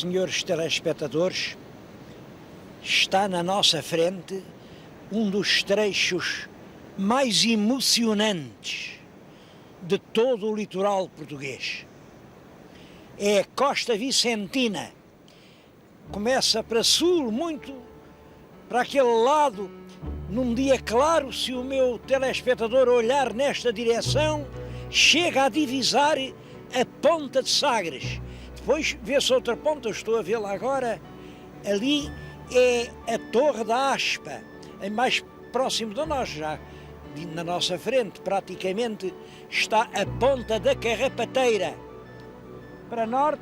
Senhores telespectadores, está na nossa frente um dos trechos mais emocionantes de todo o litoral português. É a Costa Vicentina. Começa para sul, muito para aquele lado, num dia claro, se o meu telespectador olhar nesta direção, chega a divisar a Ponta de Sagres. Depois vê-se outra ponta, eu estou a vê-la agora, ali é a Torre da Aspa, é mais próximo de nós já, na nossa frente praticamente está a Ponta da Carrapateira. Para norte,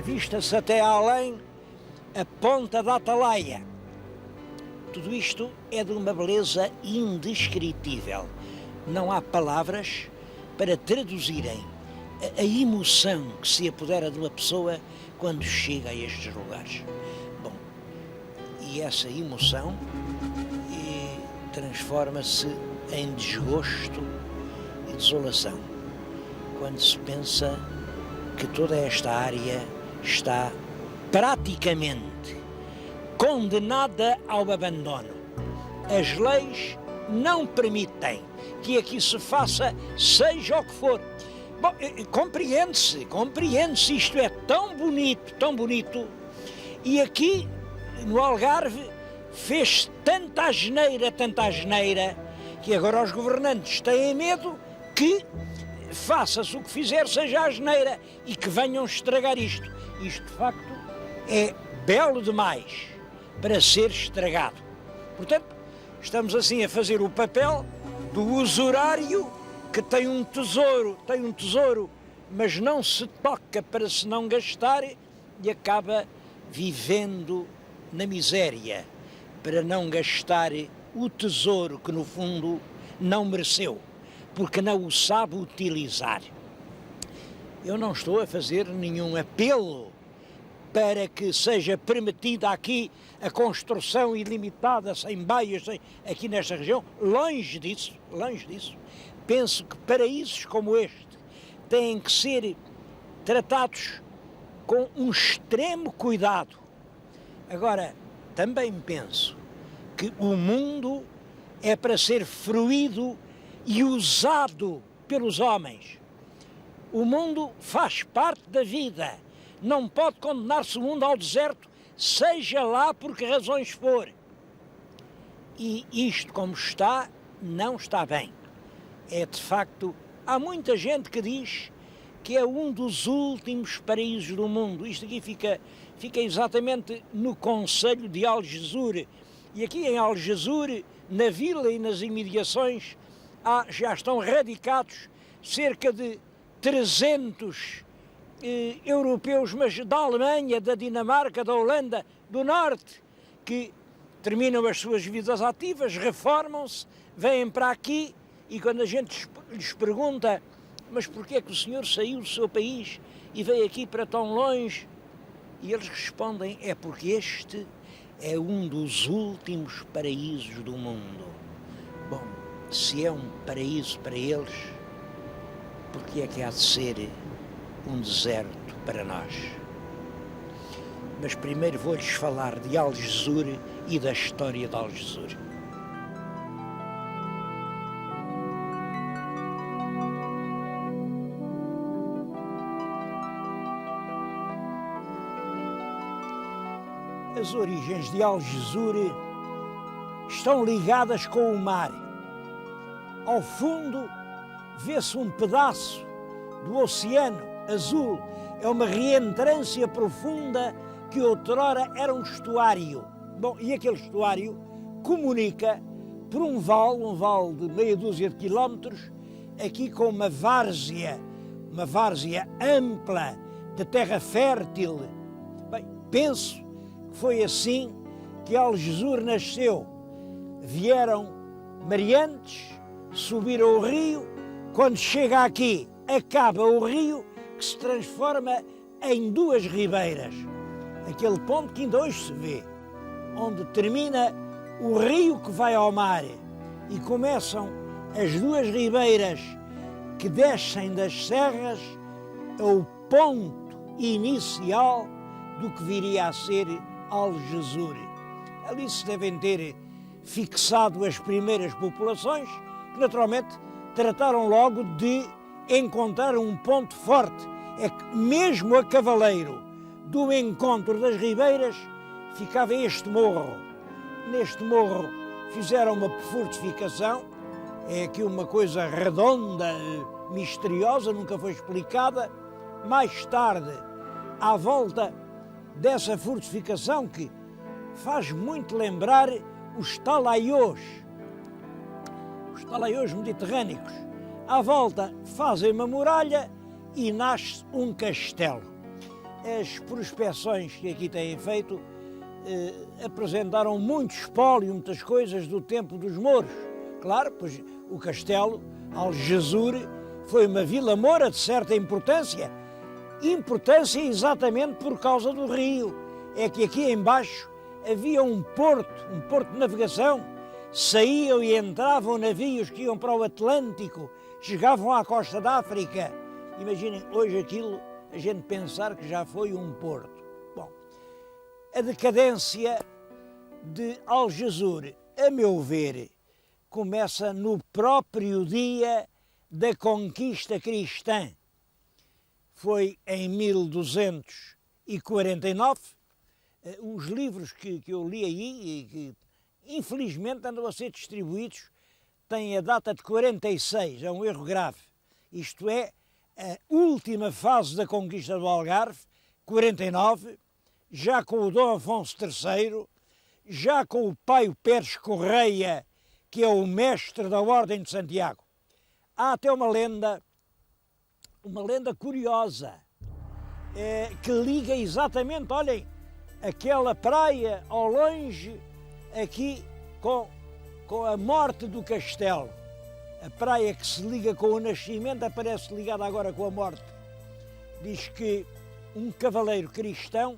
vista-se até além, a Ponta da Atalaia. Tudo isto é de uma beleza indescritível. Não há palavras para traduzirem a emoção que se apodera de uma pessoa quando chega a estes lugares. Bom, e essa emoção transforma-se em desgosto e desolação quando se pensa que toda esta área está praticamente condenada ao abandono. As leis não permitem que aqui se faça seja o que for. Bom, compreende-se, isto é tão bonito, e aqui no Algarve fez tanta asneira, que agora os governantes têm medo que faça-se o que fizer seja asneira e que venham estragar isto. Isto, de facto, é belo demais para ser estragado. Portanto, estamos assim a fazer o papel do usurário que tem um tesouro, mas não se toca para se não gastar e acaba vivendo na miséria para não gastar o tesouro que no fundo não mereceu, porque não o sabe utilizar. Eu não estou a fazer nenhum apelo para que seja permitida aqui a construção ilimitada, sem baias, aqui nesta região, longe disso. Penso que paraísos como este têm que ser tratados com um extremo cuidado. Agora, também penso que o mundo é para ser fruído e usado pelos homens. O mundo faz parte da vida. Não pode condenar-se o mundo ao deserto, seja lá por que razões for. E isto como está, não está bem. É de facto, há muita gente que diz que é um dos últimos paraísos do mundo. Isto aqui fica exatamente no concelho de Algesur. E aqui em Algesur, na vila e nas imediações, já estão radicados cerca de 300 europeus, mas da Alemanha, da Dinamarca, da Holanda, do Norte, que terminam as suas vidas ativas, reformam-se, vêm para aqui e quando a gente lhes pergunta mas porquê é que o senhor saiu do seu país e veio aqui para tão longe? E eles respondem, é porque este é um dos últimos paraísos do mundo. Bom, se é um paraíso para eles, porque é que há de ser um deserto para nós? Mas primeiro vou-lhes falar de Algesur e da história de Algesur. As origens de Algesur estão ligadas com o mar. Ao fundo vê-se um pedaço do oceano azul. É uma reentrância profunda que outrora era um estuário. Bom, e aquele estuário comunica por um vale de meia dúzia de quilómetros, aqui com uma várzea ampla de terra fértil. Bem, penso que foi assim que Algesur nasceu. Vieram mariantes, subiram o rio, quando chega aqui, acaba o rio, que se transforma em duas ribeiras. Aquele ponto que ainda hoje se vê, onde termina o rio que vai ao mar e começam as duas ribeiras que descem das serras, é o ponto inicial do que viria a ser Algesur. Ali se devem ter fixado as primeiras populações, que naturalmente trataram logo de encontrar um ponto forte. É que mesmo a cavaleiro do encontro das ribeiras ficava este morro. Neste morro fizeram uma fortificação, é aqui uma coisa redonda, misteriosa, nunca foi explicada. Mais tarde, à volta dessa fortificação, que faz muito lembrar os talaiós mediterrâneos, à volta fazem uma muralha e nasce um castelo. As prospeções que aqui têm feito apresentaram muito espólio, muitas coisas do tempo dos mouros. Claro, pois o castelo, Algesur, foi uma vila moura de certa importância. Importância exatamente por causa do rio. É que aqui embaixo havia um porto de navegação. Saíam e entravam navios que iam para o Atlântico, chegavam à costa da África. Imaginem, hoje aquilo, a gente pensar que já foi um porto. Bom, a decadência de Algesur, a meu ver, começa no próprio dia da conquista cristã. Foi em 1249. Os livros que eu li aí, e que infelizmente andam a ser distribuídos, têm a data de 46, é um erro grave. Isto é, a última fase da conquista do Algarve, 49, já com o Dom Afonso III, já com o Paio Pérez Correia, que é o mestre da Ordem de Santiago. Há até uma lenda curiosa, que liga exatamente, olhem, aquela praia ao longe, aqui com a morte do castelo. A praia que se liga com o nascimento aparece ligada agora com a morte. Diz que um cavaleiro cristão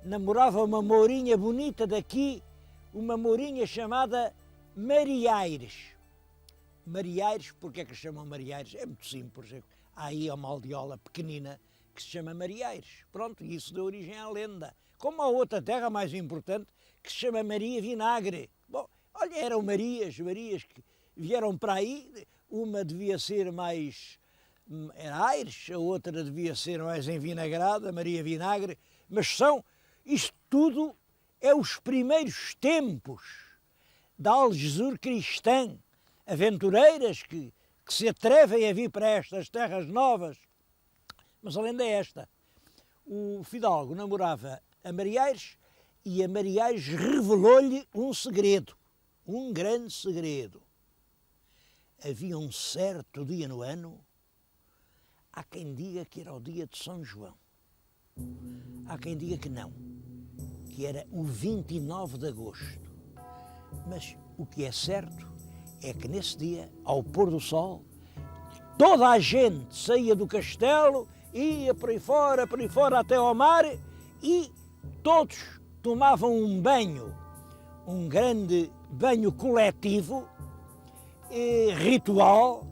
namorava uma mourinha bonita daqui, uma mourinha chamada Mariaires. Mariaires, porque é que se chamam Mariaires? É muito simples. Há aí uma aldeola pequenina que se chama Mariaires. Pronto, isso deu origem à lenda. Como há outra terra mais importante que se chama Maria Vinagre. Bom, olha, eram Marias que vieram para aí. Uma devia ser mais era Aires, a outra devia ser mais envinagrada, Maria Vinagre. Mas isto tudo é os primeiros tempos da Algesur cristã. Aventureiras que se atrevem a vir para estas terras novas. Mas a lenda é esta. O fidalgo namorava a Mariaires e a Mariaires revelou-lhe um segredo, um grande segredo. Havia um certo dia no ano, há quem diga que era o dia de São João, há quem diga que não, que era o 29 de agosto. Mas o que é certo é que nesse dia, ao pôr do sol, toda a gente saía do castelo, ia por aí fora até ao mar, e todos tomavam um banho, um grande banho coletivo, ritual,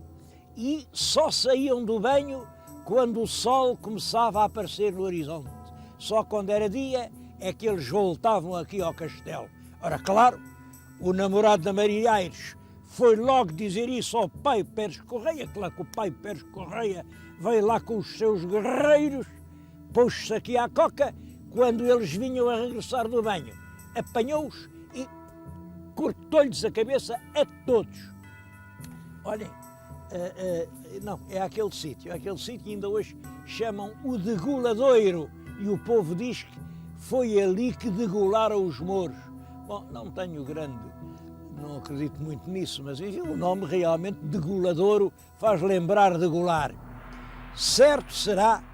e só saíam do banho quando o sol começava a aparecer no horizonte. Só quando era dia é que eles voltavam aqui ao castelo. Ora, claro, o namorado da Maria Aires foi logo dizer isso ao Paio Pérez Correia, claro que o Paio Pérez Correia veio lá com os seus guerreiros, pôs-se aqui à coca. Quando eles vinham a regressar do banho, apanhou-os e cortou-lhes a cabeça a todos. Olhem, não, é aquele sítio ainda hoje chamam o Degoladoiro, e o povo diz que foi ali que degolaram os mouros. Bom, não acredito muito nisso, mas enfim, o nome realmente Degoladouro faz lembrar degolar. Certo será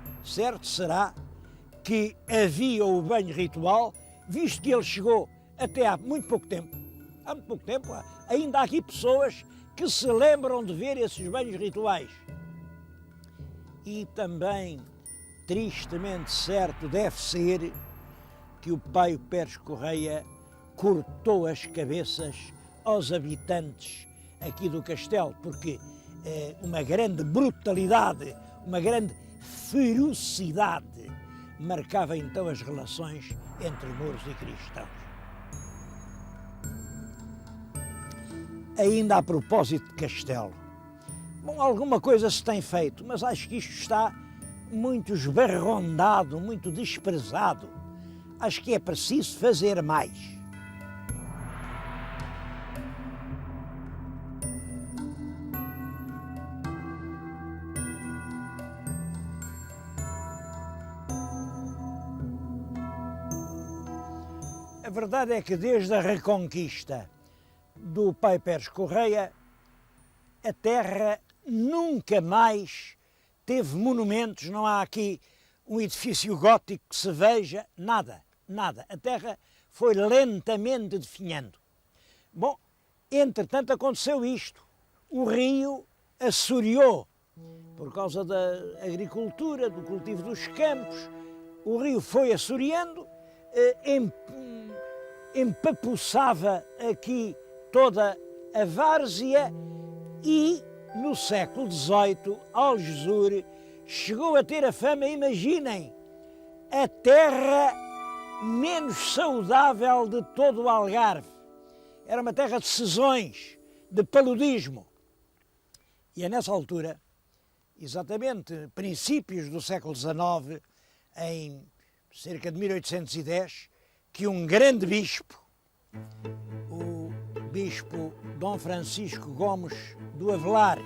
que havia o banho ritual, visto que ele chegou até há muito pouco tempo. Há muito pouco tempo, ainda há aqui pessoas que se lembram de ver esses banhos rituais. E também, tristemente certo, deve ser que o Paio Pérez Correia cortou as cabeças aos habitantes aqui do castelo, porque uma grande brutalidade, uma grande ferocidade marcava então as relações entre mouros e cristãos. Ainda a propósito de Castelo, bom, alguma coisa se tem feito, mas acho que isto está muito esbarrondado, muito desprezado. Acho que é preciso fazer mais. A verdade é que desde a reconquista do pai Pérez Correia, a terra nunca mais teve monumentos, não há aqui um edifício gótico que se veja, nada, nada. A terra foi lentamente definhando. Bom, entretanto aconteceu isto. O rio assoreou por causa da agricultura, do cultivo dos campos. O rio foi assoreando, empapuçava aqui toda a várzea e no século XVIII, Algesur chegou a ter a fama, imaginem, a terra menos saudável de todo o Algarve. Era uma terra de sezões, de paludismo. E é nessa altura, exatamente princípios do século XIX, em cerca de 1810, que um grande bispo, o bispo Dom Francisco Gomes do Avelar,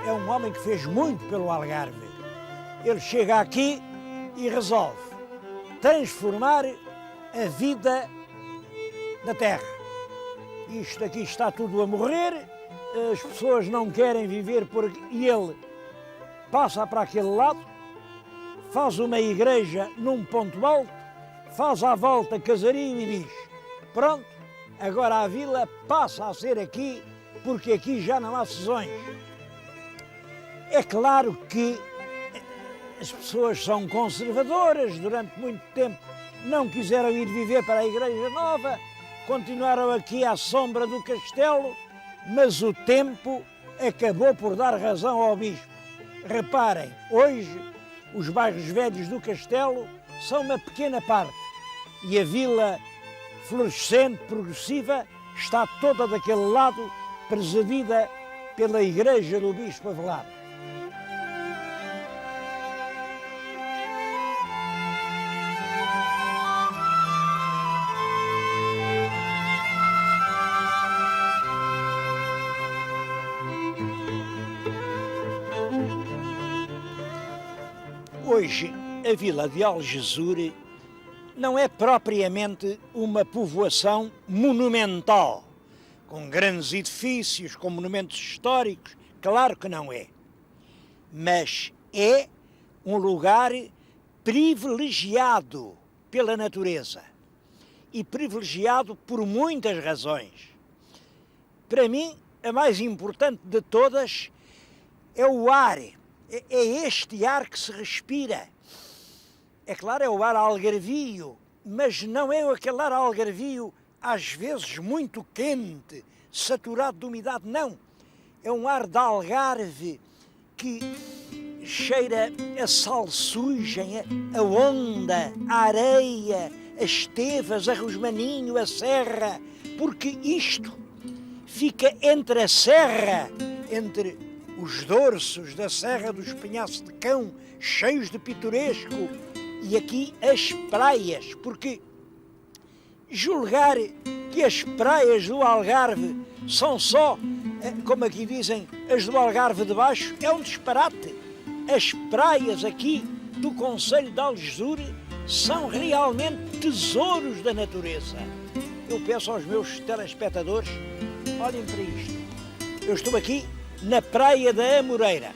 é um homem que fez muito pelo Algarve. Ele chega aqui e resolve transformar a vida da terra. Isto aqui está tudo a morrer, as pessoas não querem viver por aqui, e ele passa para aquele lado, faz uma igreja num ponto alto, faz à volta casario e diz: pronto, agora a vila passa a ser aqui, porque aqui já não há sezões. É claro que as pessoas são conservadoras, durante muito tempo não quiseram ir viver para a Igreja Nova, continuaram aqui à sombra do castelo, mas o tempo acabou por dar razão ao bispo. Reparem, hoje os bairros velhos do castelo são uma pequena parte e a vila florescente, progressiva, está toda daquele lado, presidida pela igreja do bispo Avelar. Hoje, a vila de Algesur não é propriamente uma povoação monumental, com grandes edifícios, com monumentos históricos, claro que não é. Mas é um lugar privilegiado pela natureza e privilegiado por muitas razões. Para mim, a mais importante de todas é o ar. É este ar que se respira. É claro, é o ar algarvio, mas não é aquele ar algarvio, às vezes muito quente, saturado de umidade, não. É um ar de Algarve que cheira a sal suja, a onda, a areia, as tevas, a rosmaninho, a serra, porque isto fica entre a serra, entre os dorsos da Serra do Espinhaço de Cão, cheios de pitoresco, e aqui as praias, porque julgar que as praias do Algarve são só, como aqui dizem, as do Algarve de Baixo, é um disparate. As praias aqui do concelho de Algesur são realmente tesouros da natureza. Eu peço aos meus telespectadores, olhem para isto. Eu estou aqui na Praia da Amoreira.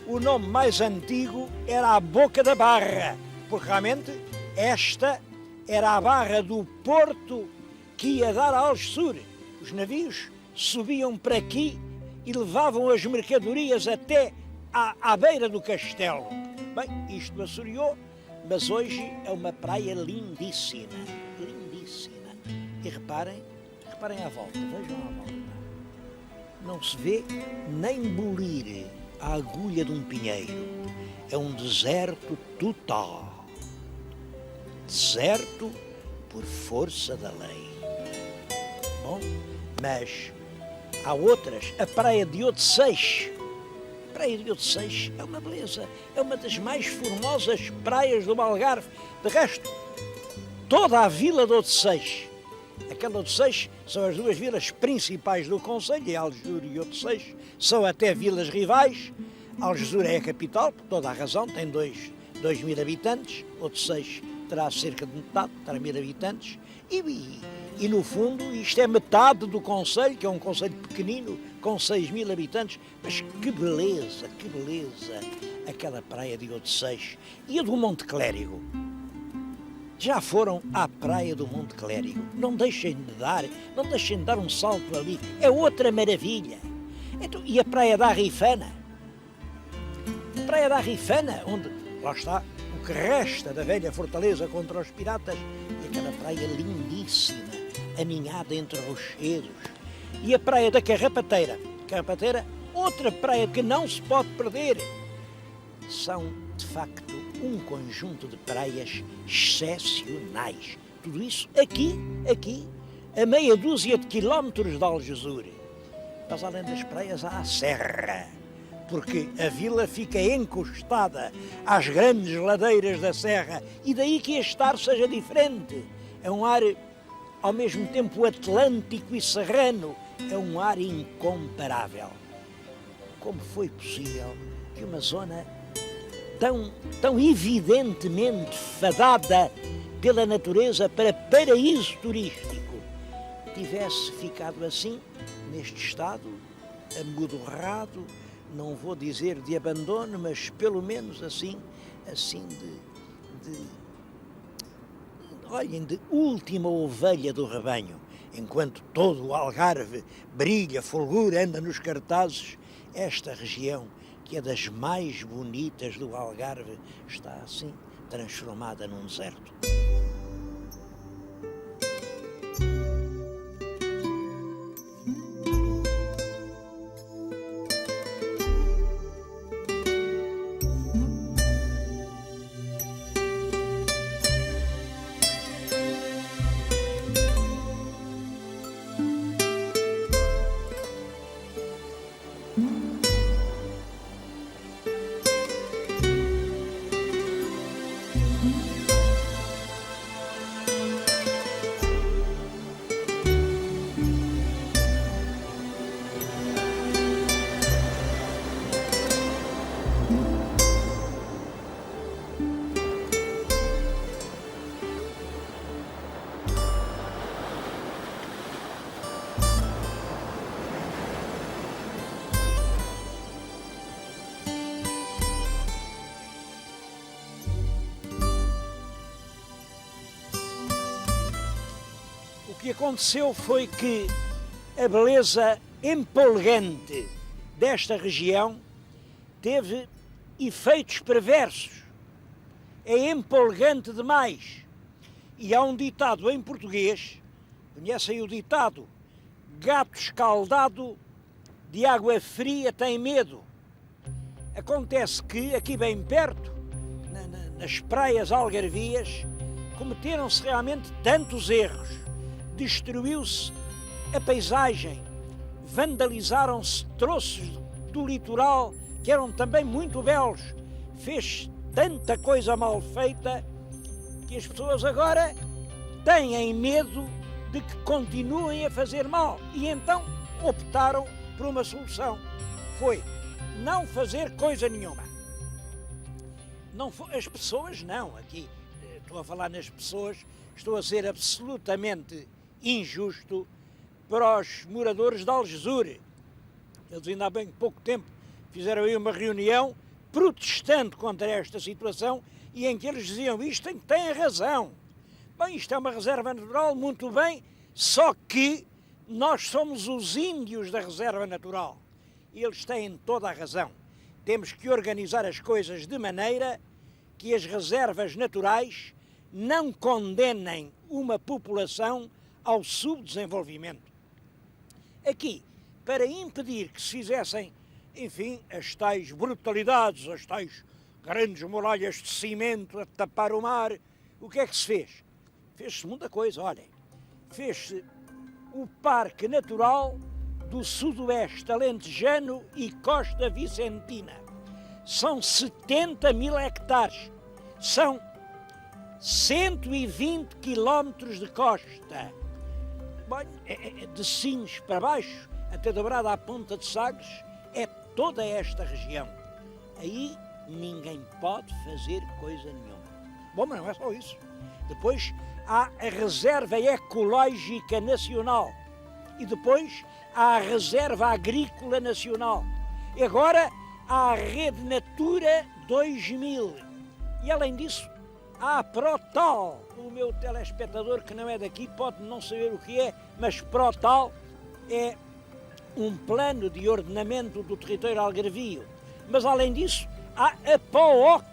O nome mais antigo era a Boca da Barra, porque realmente esta era a barra do porto que ia dar a Algesur. Os navios subiam para aqui e levavam as mercadorias até à beira do castelo. Bem, isto assoreou, mas hoje é uma praia lindíssima, lindíssima. E reparem à volta, vejam à volta. Não se vê nem bulir a agulha de um pinheiro. É um deserto total. deserto por força da lei. Bom, mas há outras. A praia de Odeceixe. A praia de Odeceixe é uma beleza. É uma das mais formosas praias do Algarve. De resto, toda a vila de Odeceixe. Aquela Odeceixe são as duas vilas principais do concelho, e Algesur e Odeceixe são até vilas rivais. Algesur é a capital, por toda a razão, tem 2.000 habitantes. Odeceixe terá cerca de metade, terá 1.000 habitantes. E no fundo isto é metade do concelho, que é um concelho pequenino, com 6.000 habitantes. Mas que beleza, aquela praia de Odeceixe. E a do Monte Clérigo? Já foram à praia do Monte Clérigo? Não deixem de dar um salto ali. É outra maravilha. Então, e a praia da Arrifana? A praia da Arrifana, onde lá está o que resta da velha fortaleza contra os piratas, e aquela praia lindíssima, aninhada entre rochedos. E a praia da Carrapateira. Carrapateira, outra praia que não se pode perder. São, de facto, um conjunto de praias excepcionais. Tudo isso aqui, a meia dúzia de quilómetros de Algesur. Mas além das praias há a serra, porque a vila fica encostada às grandes ladeiras da serra, e daí que este ar seja diferente. É um ar ao mesmo tempo atlântico e serrano, é um ar incomparável. Como foi possível que uma zona tão evidentemente fadada pela natureza para paraíso turístico tivesse ficado assim, neste estado, amodorrado, não vou dizer de abandono, mas pelo menos assim de última ovelha do rebanho, enquanto todo o Algarve brilha, fulgura, anda nos cartazes. Esta região, que é das mais bonitas do Algarve, está assim transformada num deserto. O que aconteceu foi que a beleza empolgante desta região teve efeitos perversos. É empolgante demais. E há um ditado em português, conhecem o ditado: gato escaldado de água fria tem medo. Acontece que aqui bem perto, nas praias algarvias, cometeram-se realmente tantos erros. Destruiu-se a paisagem, vandalizaram-se troços do litoral que eram também muito belos, fez tanta coisa mal feita que as pessoas agora têm medo de que continuem a fazer mal, e então optaram por uma solução. Foi não fazer coisa nenhuma. As pessoas não, aqui estou a falar nas pessoas, estou a ser absolutamente injusto para os moradores de Algesur. Eles ainda há bem pouco tempo fizeram aí uma reunião protestando contra esta situação, e em que eles diziam: isto tem razão. Bem, isto é uma reserva natural, muito bem, só que nós somos os índios da reserva natural. E eles têm toda a razão. Temos que organizar as coisas de maneira que as reservas naturais não condenem uma população ao subdesenvolvimento. Aqui, para impedir que se fizessem, enfim, as tais brutalidades, as tais grandes muralhas de cimento a tapar o mar, o que é que se fez? Fez-se muita coisa, olhem. Fez-se o Parque Natural do Sudoeste Alentejano e Costa Vicentina. São 70 mil hectares. São 120 quilómetros de costa. Bom, de Sines para baixo, até dobrada à Ponta de Sagres, é toda esta região. Aí ninguém pode fazer coisa nenhuma. Bom, mas não é só isso. Depois há a Reserva Ecológica Nacional e depois há a Reserva Agrícola Nacional. E agora há a Rede Natura 2000. E além disso, há a Protal. O meu telespectador que não é daqui pode não saber o que é, mas Protal é um plano de ordenamento do território algarvio. Mas além disso, há a POOC.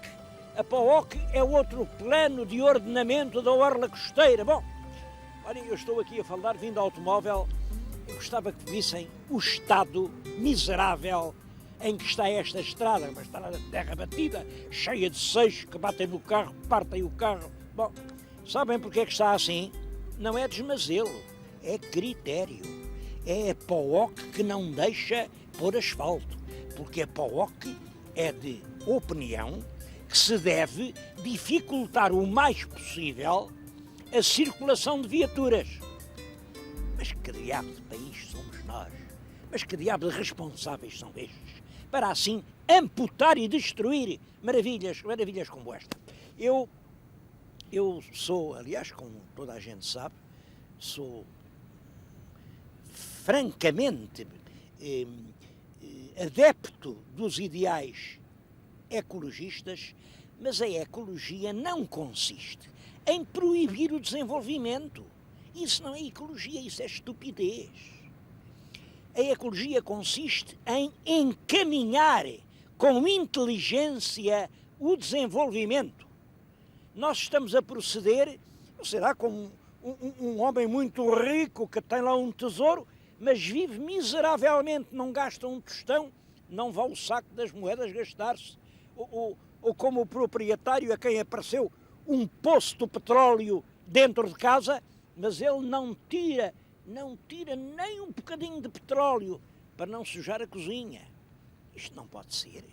A POOC é outro plano de ordenamento da orla costeira. Bom, olhem, eu estou aqui a falar vindo ao automóvel. Eu gostava que vissem o estado miserável em que está esta estrada, uma estrada de terra batida, cheia de seixos que batem no carro, partem o carro. Bom, sabem porque é que está assim? Não é desmazelo, é critério. É a POOC que não deixa pôr asfalto, porque a POOC é de opinião que se deve dificultar o mais possível a circulação de viaturas. Mas que diabo de país somos nós? Mas que diabo de responsáveis são estes? Para assim amputar e destruir maravilhas como esta. Eu sou, aliás, como toda a gente sabe, sou francamente adepto dos ideais ecologistas, mas a ecologia não consiste em proibir o desenvolvimento. Isso não é ecologia, isso é estupidez. A ecologia consiste em encaminhar com inteligência o desenvolvimento. Nós estamos a proceder, será como um homem muito rico que tem lá um tesouro, mas vive miseravelmente, não gasta um tostão, não vá o saco das moedas gastar-se. Ou como o proprietário a quem apareceu um poço de petróleo dentro de casa, mas ele não tira nem um bocadinho de petróleo para não sujar a cozinha. Isto não pode ser.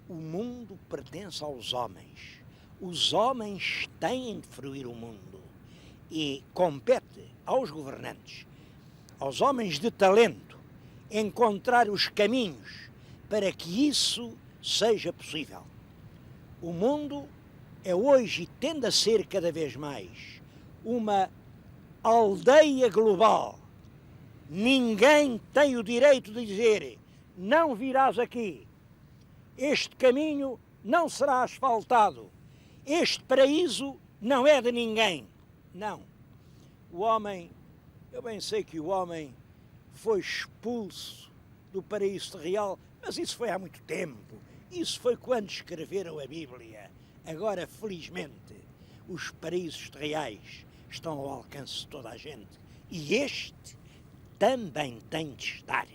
O mundo pertence aos homens. Os homens têm de fruir o mundo. E compete aos governantes, aos homens de talento, encontrar os caminhos para que isso seja possível. O mundo é hoje e tende a ser cada vez mais uma aldeia global. Ninguém tem o direito de dizer: não virás aqui, este caminho não será asfaltado, este paraíso não é de ninguém. Não. O homem, eu bem sei que o homem foi expulso do paraíso real, mas isso foi há muito tempo. Isso foi quando escreveram a Bíblia. Agora, felizmente, os paraísos reais estão ao alcance de toda a gente. E este também tem de estar.